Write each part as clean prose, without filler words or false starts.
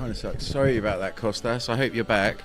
Kind of sucks. Sorry about that, Costas. I hope you're back.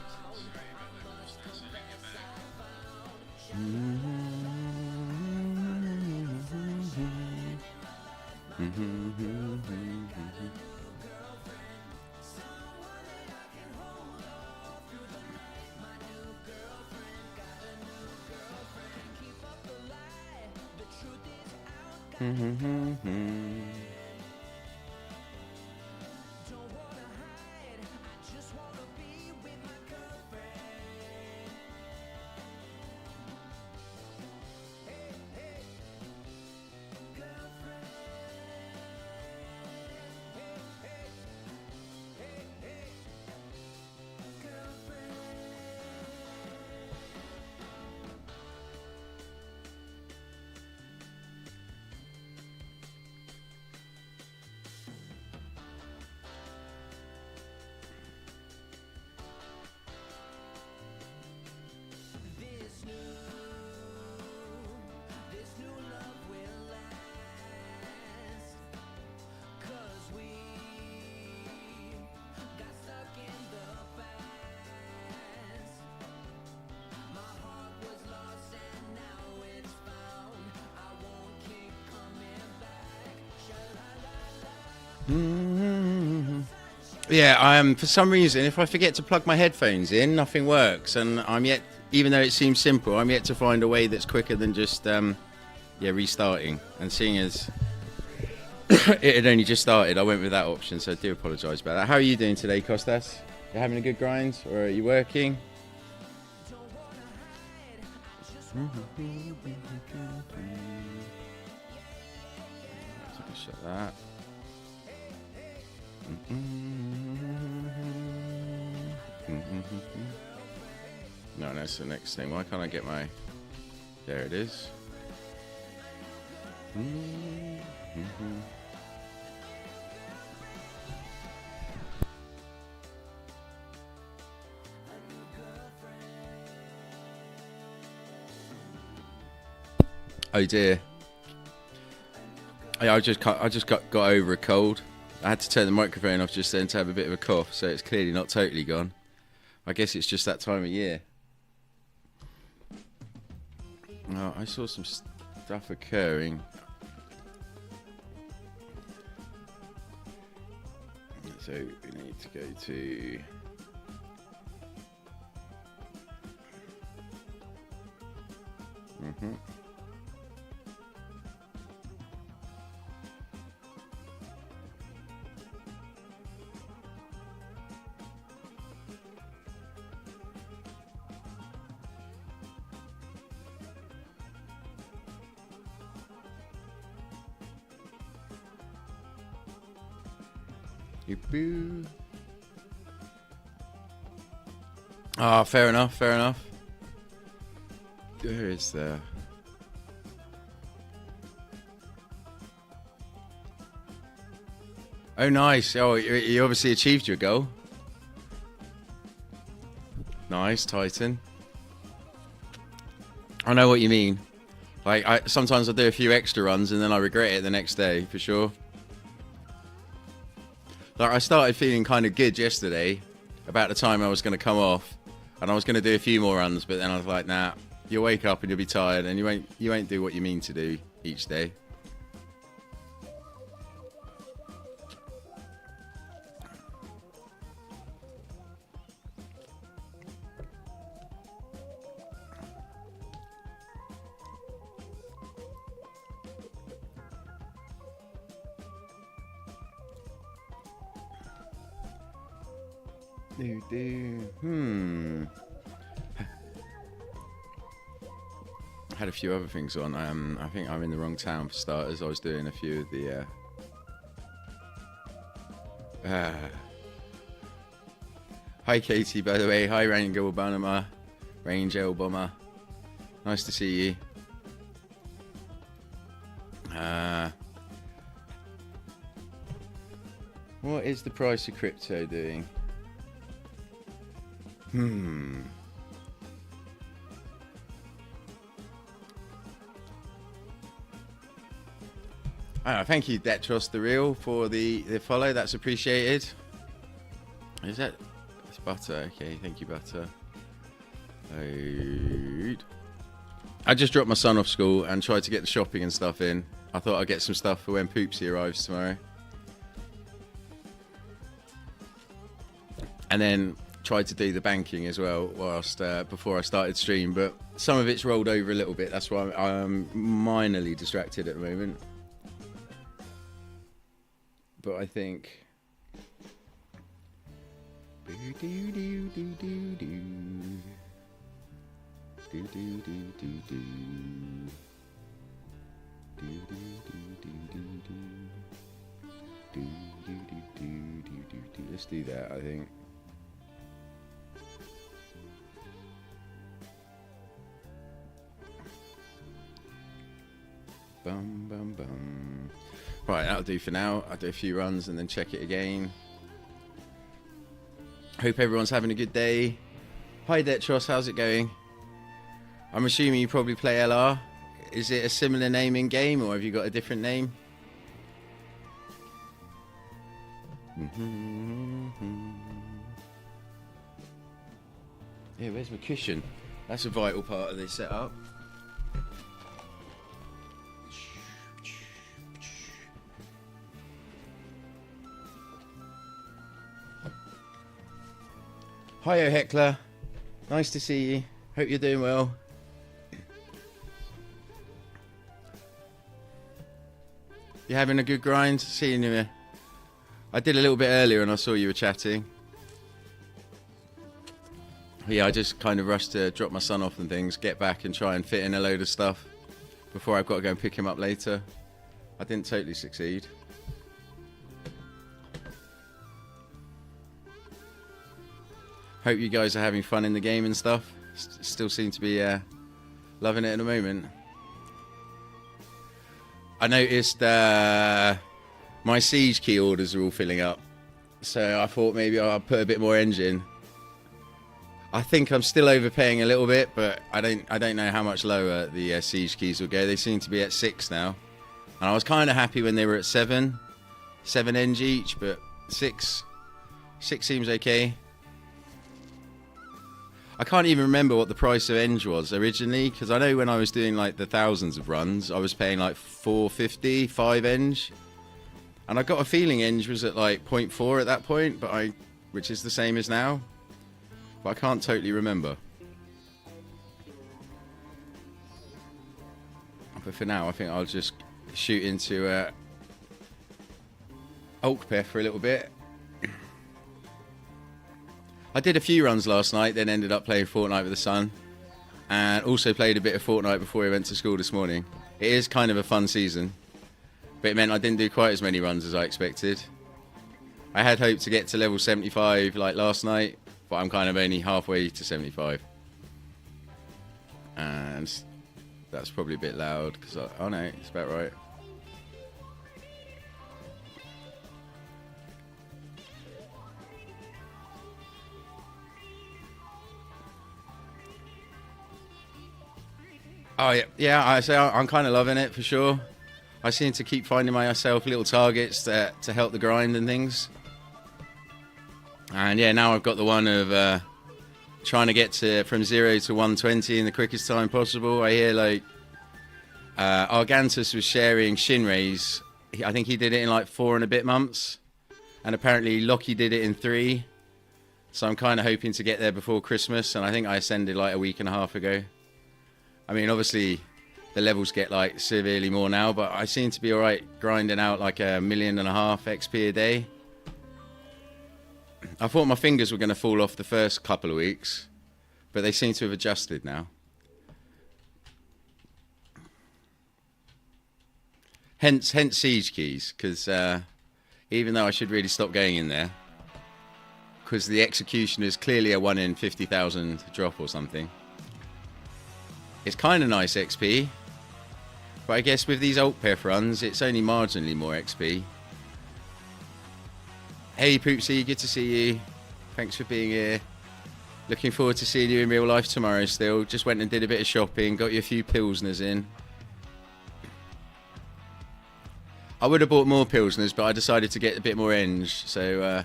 Yeah, I am. For some reason, if I forget to plug my headphones in, nothing works, and I'm yet, even though it seems simple, I'm yet to find a way that's quicker than just, restarting. And seeing as it had only just started, I went with that option, so I do apologise about that. How are you doing today, Costas? You having a good grind, or are you working? Shut that. No, that's the next thing. Why can't I get my... There it is. Oh dear. I just got over a cold. I had to turn the microphone off just then to have a bit of a cough, so it's clearly not totally gone. I guess it's just that time of year. Oh, I saw some stuff occurring. So we need to go to... Ah, fair enough, fair enough. Where is there? Oh, nice. Oh, you obviously achieved your goal. Nice, Titan. I know what you mean. Like, sometimes I do a few extra runs and then I regret it the next day, for sure. Like, I started feeling kind of good yesterday, about the time I was going to come off, and I was going to do a few more runs, but then I was like, nah, you'll wake up and you'll be tired, and you won't do what you mean to do each day. I had a few other things on. I think I'm in the wrong town for starters. I was doing a few of the Hi Katie, by the way. Hi Range Obama. Nice to see you. What is the price of crypto doing? Thank you, Detros the Real, for the follow. That's appreciated. Is that... It's butter. Okay, thank you, butter. Load. I just dropped my son off school and tried to get the shopping and stuff in. I thought I'd get some stuff for when Poopsie arrives tomorrow. And then tried to do the banking as well whilst before I started stream, but some of it's rolled over a little bit. That's why I'm minorly distracted at the moment. But I think... Let's do that, I think. Bum, bum, bum. Right, that'll do for now. I'll do a few runs and then check it again. Hope everyone's having a good day. Hi, Detros, how's it going? I'm assuming you probably play LR. Is it a similar name in game, or have you got a different name? Yeah, where's my cushion? That's a vital part of this setup. Hiyo, Heckler. Nice to see you. Hope you're doing well. You having a good grind? Seeing you here. I did a little bit earlier and I saw you were chatting. Yeah, I just kind of rushed to drop my son off and things, get back and try and fit in a load of stuff before I've got to go and pick him up later. I didn't totally succeed. Hope you guys are having fun in the game and stuff. Still seem to be loving it at the moment. I noticed my siege key orders are all filling up, so I thought maybe I'll put a bit more engine. I think I'm still overpaying a little bit, but I don't know how much lower the siege keys will go. They seem to be at 6 now, and I was kind of happy when they were at 7 eng each, but 6 seems okay. I can't even remember what the price of eng was originally, because I know when I was doing like the thousands of runs, I was paying like 450, 5 eng, and I got a feeling eng was at like 0.4 at that point, but which is the same as now, but I can't totally remember. But for now, I think I'll just shoot into Ulkpeth for a little bit. I did a few runs last night, then ended up playing Fortnite with the son, and also played a bit of Fortnite before he went to school this morning. It is kind of a fun season, but it meant I didn't do quite as many runs as I expected. I had hoped to get to level 75 like last night, but I'm kind of only halfway to 75. And that's probably a bit loud, because oh no, it's about right. Oh yeah, I say I'm kind of loving it for sure. I seem to keep finding myself little targets to help the grind and things. And yeah, now I've got the one of trying to get from 0 to 120 in the quickest time possible. I hear like Argantus was sharing Shinray's. I think he did it in like 4 and a bit months, and apparently Lockie did it in 3. So I'm kind of hoping to get there before Christmas, and I think I ascended like a week and a half ago. I mean, obviously, the levels get like severely more now, but I seem to be alright grinding out like 1.5 million XP a day. I thought my fingers were going to fall off the first couple of weeks, but they seem to have adjusted now. Hence siege keys, because even though I should really stop going in there, because the execution is clearly a 1 in 50,000 drop or something. It's kind of nice XP, but I guess with these Ulkpeth runs, it's only marginally more XP. Hey Poopsie, good to see you. Thanks for being here. Looking forward to seeing you in real life tomorrow still. Just went and did a bit of shopping, got you a few Pilsners in. I would have bought more Pilsners, but I decided to get a bit more eng, so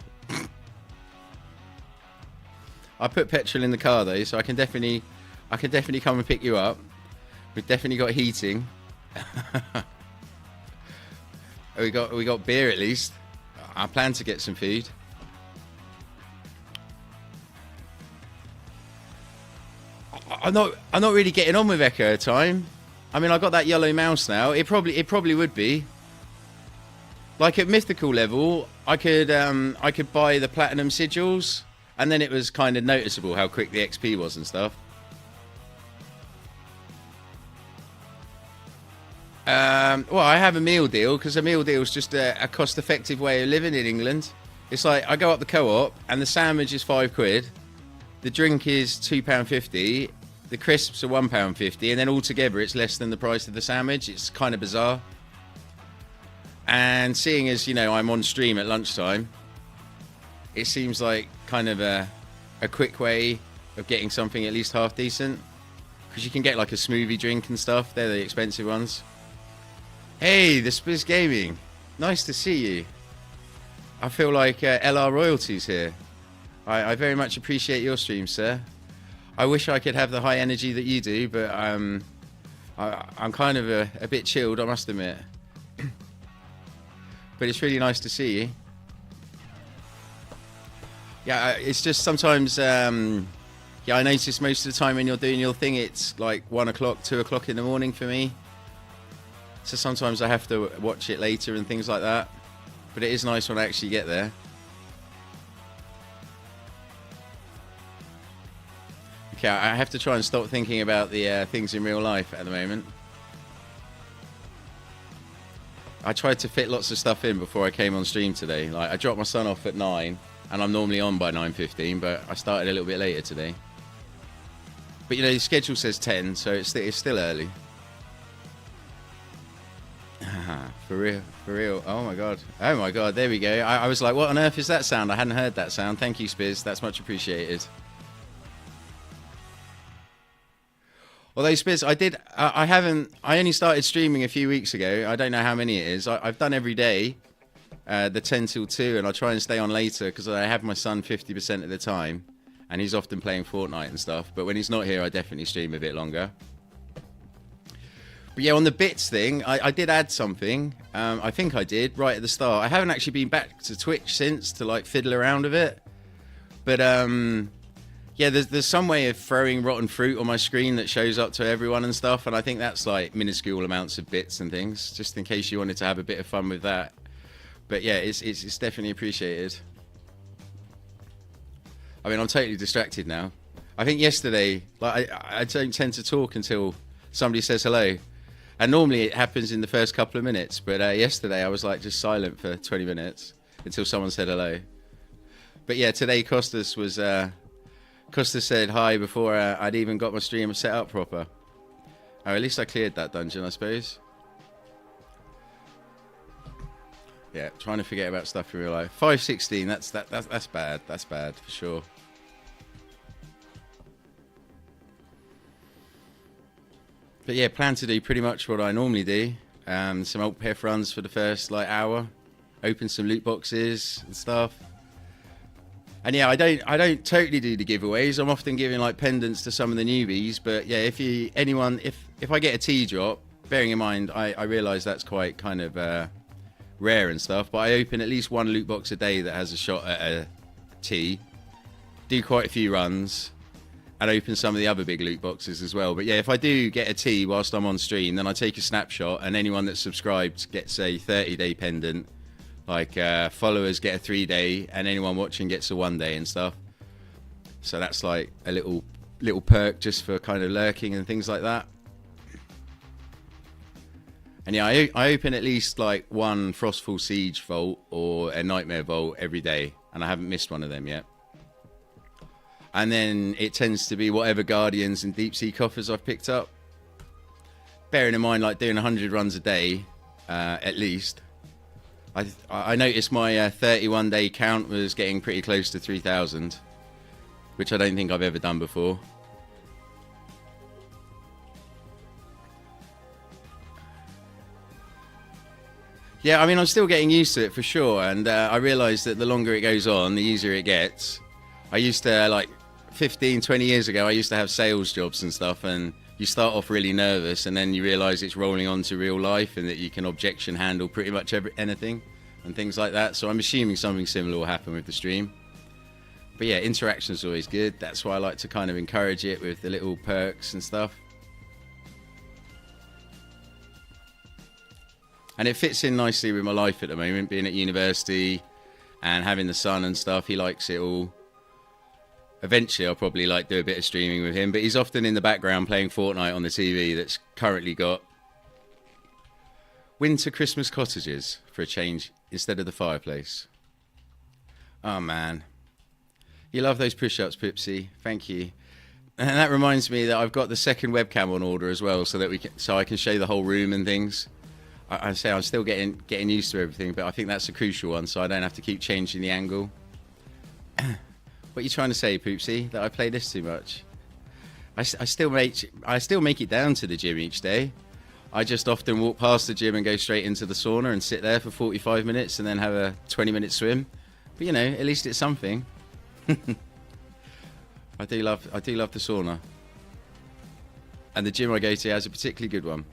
I put petrol in the car though, so I can definitely come and pick you up. We've definitely got heating. we got beer at least. I plan to get some food. I'm not really getting on with Echo of Time. I mean, I got that yellow mouse now. It probably would be. Like at mythical level, I could buy the platinum sigils, and then it was kind of noticeable how quick the XP was and stuff. Well, I have a meal deal because a meal deal is just a cost-effective way of living in England. It's like I go up the co-op and the sandwich is £5, the drink is £2.50, the crisps are £1.50, and then altogether it's less than the price of the sandwich. It's kind of bizarre. And seeing as, you know, I'm on stream at lunchtime, it seems like kind of a quick way of getting something at least half decent. Because you can get like a smoothie drink and stuff. They're the expensive ones. Hey, the Spiz Gaming. Nice to see you. I feel like LR royalty's here. I very much appreciate your stream, sir. I wish I could have the high energy that you do, but I'm kind of a bit chilled, I must admit. But it's really nice to see you. Yeah, it's just sometimes, yeah, I notice most of the time when you're doing your thing, it's like 1 o'clock, 2 o'clock in the morning for me. So sometimes I have to watch it later and things like that. But it is nice when I actually get there. Okay, I have to try and stop thinking about the things in real life at the moment. I tried to fit lots of stuff in before I came on stream today. Like I dropped my son off at 9, and I'm normally on by 9:15, but I started a little bit later today. But you know, the schedule says 10, so it's still early. For real. Oh my god, there we go. I was like, what on earth is that sound? I hadn't heard that sound. Thank you, Spiz, that's much appreciated. Although Spiz, I only started streaming a few weeks ago. I don't know how many it is. I've done every day, the 10 till 2, and I try and stay on later because I have my son 50% of the time, and he's often playing Fortnite and stuff. But when he's not here, I definitely stream a bit longer. But yeah, on the bits thing, I did add something. I think I did right at the start. I haven't actually been back to Twitch since to like fiddle around with it. But yeah, there's some way of throwing rotten fruit on my screen that shows up to everyone and stuff, and I think that's like minuscule amounts of bits and things, just in case you wanted to have a bit of fun with that. But yeah, it's definitely appreciated. I mean, I'm totally distracted now. I think yesterday, like I don't tend to talk until somebody says hello, and normally it happens in the first couple of minutes. But yesterday I was like just silent for 20 minutes until someone said hello. But yeah, today Costas said hi before I'd even got my stream set up proper. Oh, at least I cleared that dungeon, I suppose. Yeah, trying to forget about stuff in real life. 516, that's bad. That's bad for sure. But yeah, plan to do pretty much what I normally do. Some alt pef runs for the first like hour, open some loot boxes and stuff. And yeah, I don't totally do the giveaways. I'm often giving like pendants to some of the newbies. But yeah, if I get a tea drop, bearing in mind I realise that's quite kind of rare and stuff, but I open at least one loot box a day that has a shot at a tea. Do quite a few runs, and open some of the other big loot boxes as well. But yeah, if I do get a tea whilst I'm on stream, then I take a snapshot, and anyone that's subscribed gets a 30-day pendant. Like followers get a 3-day, and anyone watching gets a 1-day and stuff. So that's like a little perk just for kind of lurking and things like that. And yeah, I open at least like one Frostfall Siege vault or a Nightmare vault every day, and I haven't missed one of them yet. And then it tends to be whatever Guardians and Deep Sea Coffers I've picked up. Bearing in mind, like doing 100 runs a day, at least. I noticed my 31-day count was getting pretty close to 3,000, which I don't think I've ever done before. Yeah, I mean, I'm still getting used to it for sure, and I realise that the longer it goes on, the easier it gets. I used to, like, 15, 20 years ago, I used to have sales jobs and stuff, and you start off really nervous, and then you realise it's rolling on to real life, and that you can objection handle pretty much anything and things like that. So I'm assuming something similar will happen with the stream. But yeah, interaction is always good. That's why I like to kind of encourage it with the little perks and stuff. And it fits in nicely with my life at the moment, being at university and having the son and stuff. He likes it all. Eventually, I'll probably like do a bit of streaming with him, but he's often in the background playing Fortnite on the TV that's currently got winter Christmas cottages for a change instead of the fireplace. Oh man, you love those push-ups, Pipsy. Thank you. And that reminds me that I've got the second webcam on order as well, so that I can show the whole room and things. I say I'm still getting used to everything, but I think that's a crucial one, so I don't have to keep changing the angle. What are you trying to say, Poopsie? That I play this too much? I still make it down to the gym each day. I just often walk past the gym and go straight into the sauna and sit there for 45 minutes and then have a 20-minute swim. But you know, at least it's something. I do love the sauna, and the gym I go to has a particularly good one.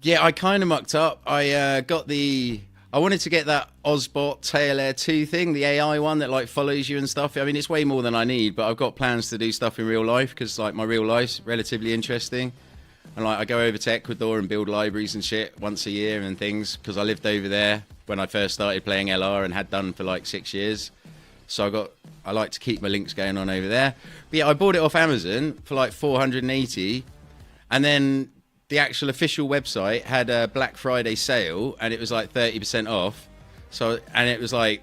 Yeah, I kind of mucked up. I wanted to get that Ozbot Tail Air 2 thing, the AI one that like follows you and stuff. I mean, it's way more than I need, but I've got plans to do stuff in real life because like my real life's relatively interesting. And like I go over to Ecuador and build libraries and shit once a year and things because I lived over there when I first started playing LR and had done for like 6 years. So I like to keep my links going on over there. But yeah, I bought it off Amazon for like 480, and then the actual official website had a Black Friday sale and it was like 30% off. So, and it was like,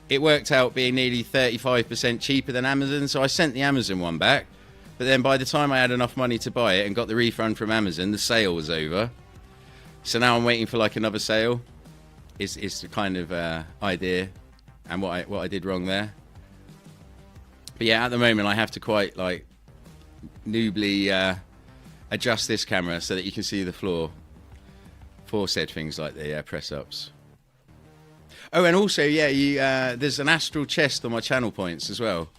it worked out being nearly 35% cheaper than Amazon. So I sent the Amazon one back, but then by the time I had enough money to buy it and got the refund from Amazon, the sale was over. So now I'm waiting for like another sale. Is the kind of idea and what I did wrong there. But yeah, at the moment I have to quite like noobly adjust this camera so that you can see the floor for said things like the press-ups. Oh, and also, yeah, there's an astral chest on my channel points as well.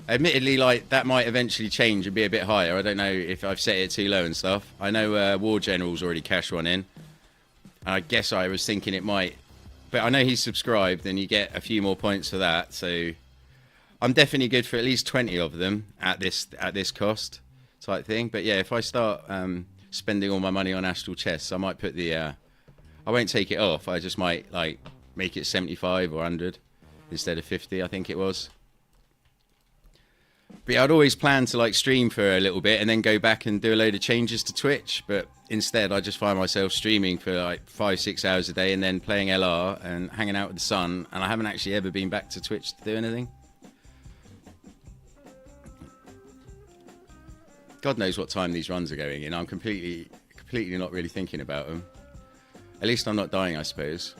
Admittedly, like that might eventually change and be a bit higher. I don't know if I've set it too low and stuff. I know War General's already cashed one in. And I guess I was thinking it might. But I know he's subscribed and you get a few more points for that. So I'm definitely good for at least 20 of them at this cost type thing. But yeah, if I start spending all my money on astral chests, I might put the I won't take it off. I just might like make it 75 or 100 instead of 50, I think it was. But yeah, I'd always plan to like stream for a little bit and then go back and do a load of changes to Twitch, but instead I just find myself streaming for like 5-6 hours a day and then playing LR and hanging out with the sun, and I haven't actually ever been back to Twitch to do anything. God knows what time these runs are going in. I'm completely not really thinking about them. At least I'm not dying, I suppose.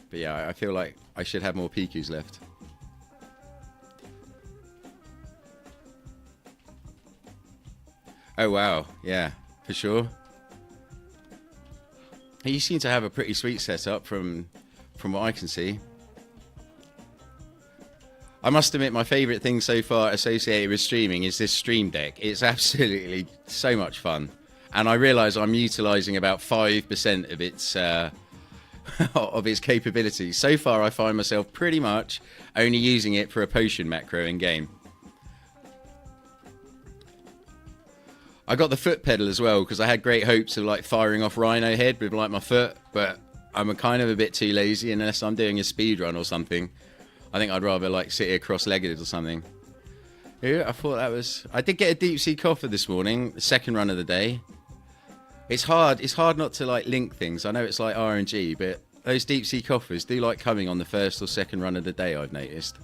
But yeah, I feel like I should have more PQs left. Oh wow, yeah, for sure. You seem to have a pretty sweet setup from what I can see. I must admit, my favourite thing so far associated with streaming is this Stream Deck. It's absolutely so much fun. And I realise I'm utilising about 5% of its of its capabilities. So far, I find myself pretty much only using it for a potion macro in game. I got the foot pedal as well because I had great hopes of like firing off Rhino Head with like my foot, but I'm kind of a bit too lazy unless I'm doing a speed run or something. I think I'd rather like sit here cross-legged or something. Yeah, I thought that was. I did get a deep sea coffer this morning, the second run of the day. It's hard not to like link things. I know it's like RNG, but those deep sea coffers do like coming on the first or second run of the day, I've noticed,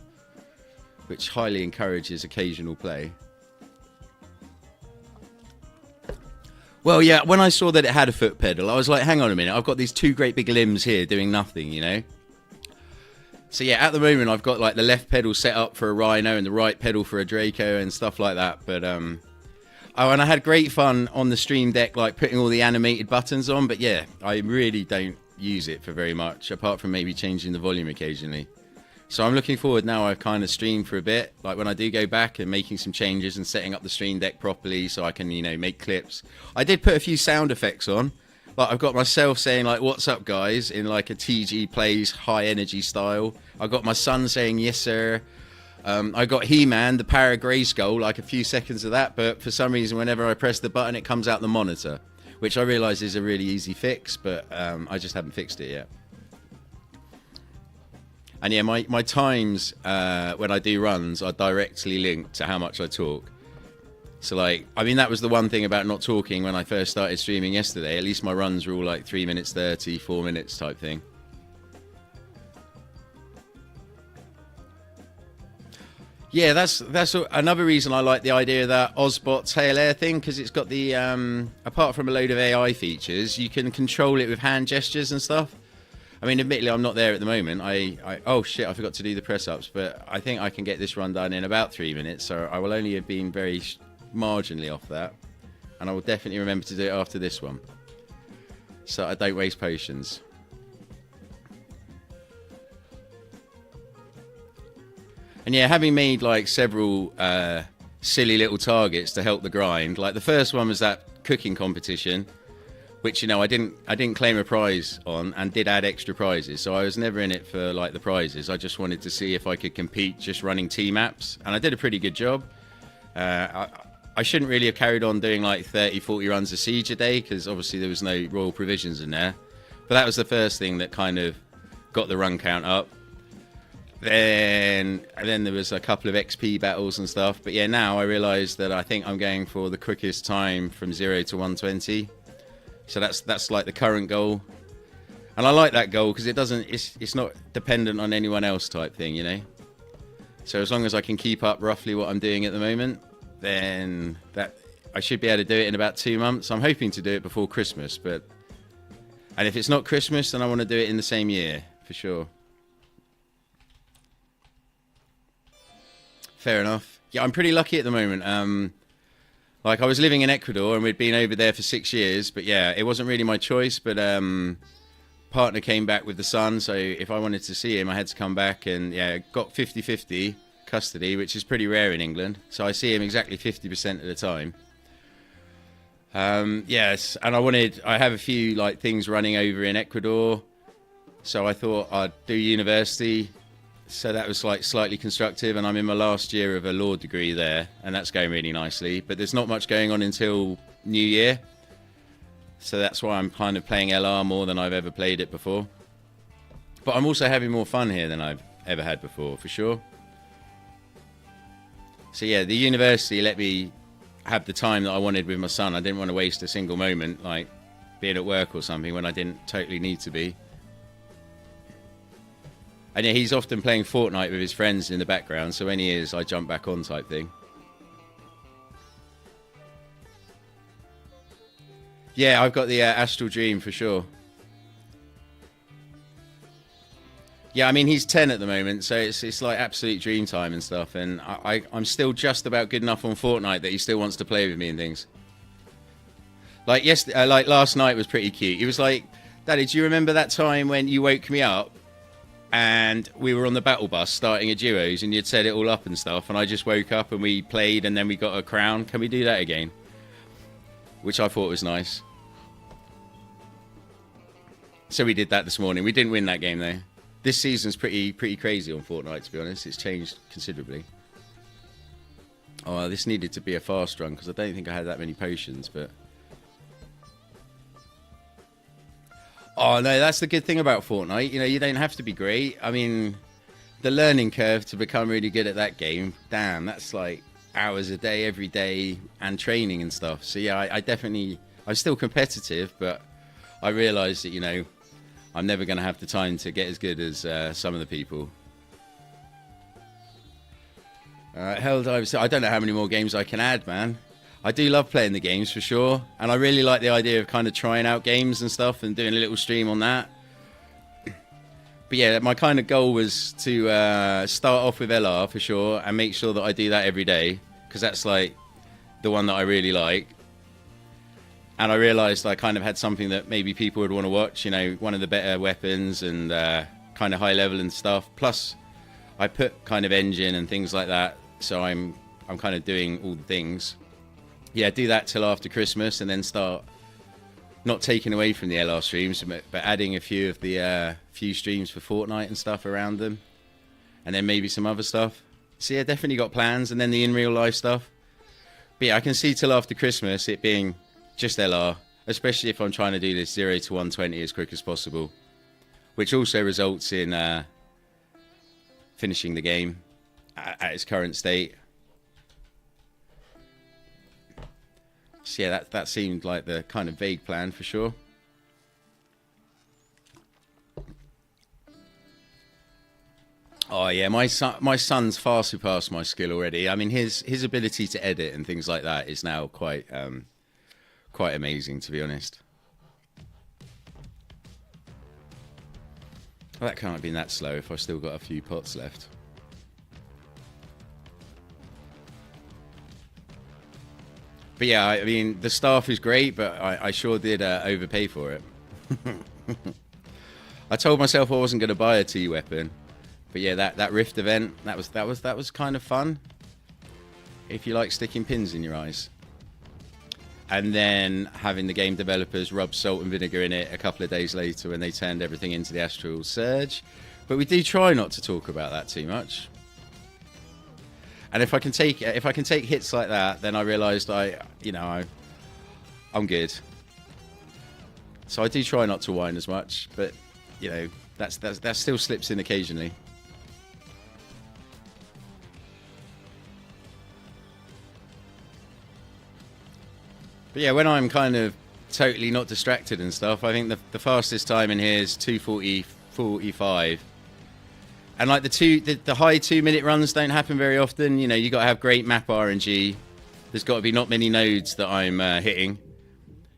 which highly encourages occasional play. Well, yeah, when I saw that it had a foot pedal, I was like, hang on a minute, I've got these two great big limbs here doing nothing, you know? So yeah, at the moment, I've got like the left pedal set up for a Rhino and the right pedal for a Draco and stuff like that. But, oh, and I had great fun on the Stream Deck, like putting all the animated buttons on. But yeah, I really don't use it for very much, apart from maybe changing the volume occasionally. So I'm looking forward now. I've kind of streamed for a bit, like when I do go back and making some changes and setting up the stream deck properly so I can, you know, make clips. I did put a few sound effects on. Like I've got myself saying like, "What's up, guys?" in like a TG Plays high energy style. I got my son saying, "Yes, sir." I got He-Man, the power of Grayskull, like a few seconds of that, but for some reason, whenever I press the button, it comes out the monitor, which I realise is a really easy fix, but I just haven't fixed it yet. And yeah, my times when I do runs are directly linked to how much I talk. So like, I mean, that was the one thing about not talking when I first started streaming yesterday. At least my runs were all like 3 minutes 30, 4 minutes type thing. Yeah, that's another reason I like the idea of that Ozbot tail air thing, because it's got the, apart from a load of AI features, you can control it with hand gestures and stuff. I mean, admittedly, I'm not there at the moment. Oh shit, I forgot to do the press-ups, but I think I can get this run done in about 3 minutes, so I will only have been very marginally off that. And I will definitely remember to do it after this one, so I don't waste potions. And yeah, having made like several silly little targets to help the grind, like the first one was that cooking competition, which, you know, I didn't claim a prize on, and did add extra prizes, so I was never in it for like the prizes. I just wanted to see if I could compete just running T-maps, and I did a pretty good job. I shouldn't really have carried on doing like 30-40 runs of Siege a day, because obviously there was no royal provisions in there, but that was the first thing that kind of got the run count up. Then there was a couple of XP battles and stuff, but yeah, now I realised that I think I'm going for the quickest time from 0 to 120. So that's like the current goal, and I like that goal because it's not dependent on anyone else type thing, you know. So as long as I can keep up roughly what I'm doing at the moment, then that I should be able to do it in about 2 months. I'm hoping to do it before Christmas, and if it's not Christmas, then I want to do it in the same year for sure. Fair enough. Yeah, I'm pretty lucky at the moment. Like I was living in Ecuador and we'd been over there for 6 years, but yeah, it wasn't really my choice, but partner came back with the son, so if I wanted to see him I had to come back, and yeah, got 50-50 custody, which is pretty rare in England, so I see him exactly 50% of the time. Yes, and I have a few like things running over in Ecuador, so I thought I'd do university. So that was like slightly constructive, and I'm in my last year of a law degree there, and that's going really nicely, but there's not much going on until New Year, so that's why I'm kind of playing LR more than I've ever played it before. But I'm also having more fun here than I've ever had before, for sure. So yeah, the university let me have the time that I wanted with my son. I didn't want to waste a single moment like being at work or something when I didn't totally need to be. And yeah, he's often playing Fortnite with his friends in the background, so when he is, I jump back on type thing. Yeah, I've got the Astral Dream for sure. Yeah, I mean, he's 10 at the moment, so it's like absolute dream time and stuff, and I'm still just about good enough on Fortnite that he still wants to play with me and things. Like like last night was pretty cute. He was like, "Daddy, do you remember that time when you woke me up and we were on the battle bus starting a duos and you'd set it all up and stuff, and I just woke up and we played and then we got a crown? Can we do that again?" Which I thought was nice. So we did that this morning. We didn't win that game though. This season's pretty crazy on Fortnite, to be honest. It's changed considerably. Oh, this needed to be a fast run because I don't think I had that many potions, but oh no, that's the good thing about Fortnite. You know, you don't have to be great. I mean, the learning curve to become really good at that game, damn, that's like hours a day, every day, and training and stuff. So yeah, I'm still competitive, but I realise that, you know, I'm never going to have the time to get as good as some of the people. Helldivers, I don't know how many more games I can add, man. I do love playing the games for sure, and I really like the idea of kind of trying out games and stuff and doing a little stream on that. But yeah, my kind of goal was to start off with LR for sure and make sure that I do that every day, because that's like the one that I really like. and I realised I kind of had something that maybe people would want to watch. You know, one of the better weapons and kind of high level and stuff. Plus, I put kind of engine and things like that, so I'm kind of doing all the things. Yeah, do that till after Christmas, and then start not taking away from the LR streams, but adding a few of the few streams for Fortnite and stuff around them, and then maybe some other stuff. So yeah, definitely got plans, and then the in real life stuff. But yeah, I can see till after Christmas it being just LR, especially if I'm trying to do this 0 to 120 as quick as possible, which also results in finishing the game at its current state. So yeah, that seemed like the kind of vague plan for sure. Oh yeah, my son's far surpassed my skill already. I mean, his ability to edit and things like that is now quite amazing, to be honest. Well, that can't have been that slow if I've still got a few pots left. But yeah, I mean, the staff is great, but I sure did overpay for it. I told myself I wasn't going to buy a T weapon, but yeah, that Rift event, that was kind of fun. If you like sticking pins in your eyes, and then having the game developers rub salt and vinegar in it a couple of days later when they turned everything into the Astral Surge. But we do try not to talk about that too much. And if I can take hits like that, then I realised I'm good. So I do try not to whine as much, but you know that still slips in occasionally. But yeah, when I'm kind of totally not distracted and stuff, I think the fastest time in here is 2:40:45. And like the high 2-minute runs don't happen very often. You know, you got to have great map RNG. There's got to be not many nodes that I'm hitting,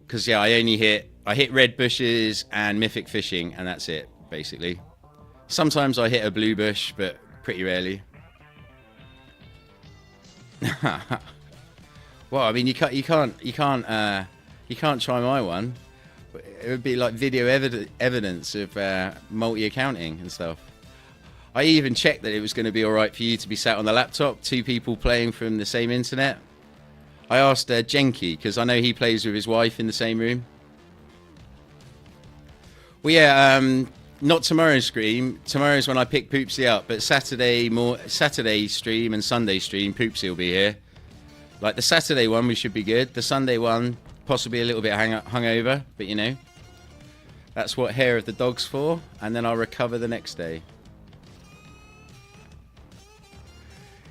because yeah, I hit red bushes and mythic fishing, and that's it basically. Sometimes I hit a blue bush, but pretty rarely. Well, I mean, you can't try my one. It would be like video evidence of multi-accounting and stuff. I even checked that it was going to be all right for you to be sat on the laptop, 2 people playing from the same internet. I asked Jenky, because I know he plays with his wife in the same room. Well, yeah, not tomorrow's stream. Tomorrow's when I pick Poopsie up, but Saturday stream and Sunday stream, Poopsie will be here. Like the Saturday one, we should be good. The Sunday one, possibly a little bit hungover, but you know, that's what Hair of the Dog's for, and then I'll recover the next day.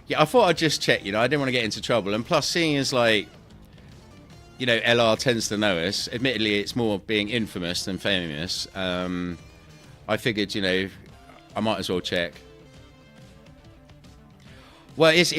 Yeah, I thought I'd just check, you know, I didn't want to get into trouble. And plus, seeing as, like, you know, LR tends to know us, admittedly, it's more being infamous than famous. I figured, you know, I might as well check. Well, it's